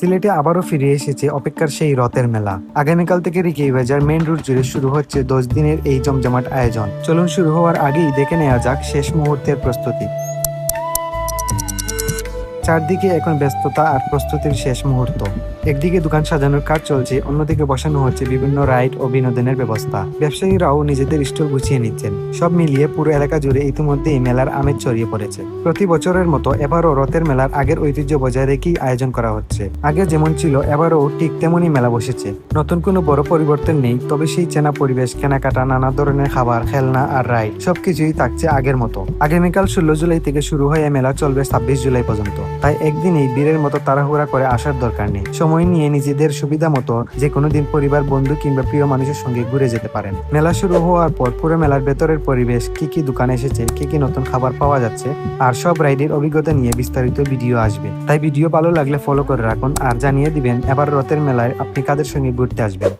সিলেটে আবারও ফিরে এসেছে অপেক্ষার সেই রথের মেলা। আগামীকাল থেকে রিকেই বাজার মেইন রোড জুড়ে শুরু হচ্ছে 10 দিনের এই জমজমাট আয়োজন। চলুন শুরু হওয়ার আগেই দেখে নেওয়া যাক শেষ মুহূর্তের প্রস্তুতি। চারদিকে এখন ব্যস্ততা আর প্রস্তুতির শেষ মুহূর্ত। একদিকে দোকান সাজানোর কাজ চলছে, অন্যদিকে বসানো হচ্ছে বিভিন্ন রাইড ও বিনোদনের ব্যবস্থা। ব্যবসায়ীরাও নিজেদের স্টল গুছিয়ে নিচ্ছেন। সব মিলিয়ে পুরো এলাকা জুড়ে ইতিমধ্যেই মেলার আমেজ ছড়িয়ে পড়েছে। প্রতি বছরের মতো এবারও রথের মেলার আগের ঐতিহ্য বজায় রেখেই আয়োজন করা হচ্ছে। আগে যেমন ছিল এবারও ঠিক তেমনই মেলা বসেছে। নতুন কোনো বড় পরিবর্তন নেই, তবে সেই চেনা পরিবেশ, কেনাকাটা, নানা ধরনের খাবার, খেলনা আর রাইড সবকিছুই থাকছে আগের মতো। আগামীকাল 16 জুলাই থেকে শুরু হয়ে মেলা চলবে 26 জুলাই পর্যন্ত। তাই একদিনেই বীরের মতো তাড়াহুড়া করে আসার দরকার নেই। সময় নিয়ে নিজেদের সুবিধা মতো যে কোনো দিন পরিবার, বন্ধু কিংবা প্রিয় মানুষের সঙ্গে ঘুরে যেতে পারেন। মেলা শুরু হওয়ার পর পুরো মেলার ভেতরের পরিবেশ, কি কি দোকান এসেছে, কি কি নতুন খাবার পাওয়া যাচ্ছে আর সব রাইডের অভিজ্ঞতা নিয়ে বিস্তারিত ভিডিও আসবে। তাই ভিডিও ভালো লাগলে ফলো করে রাখুন আর জানিয়ে দিবেন এবার রথের মেলায় আপনি কাদের সঙ্গে ঘুরতে আসবেন।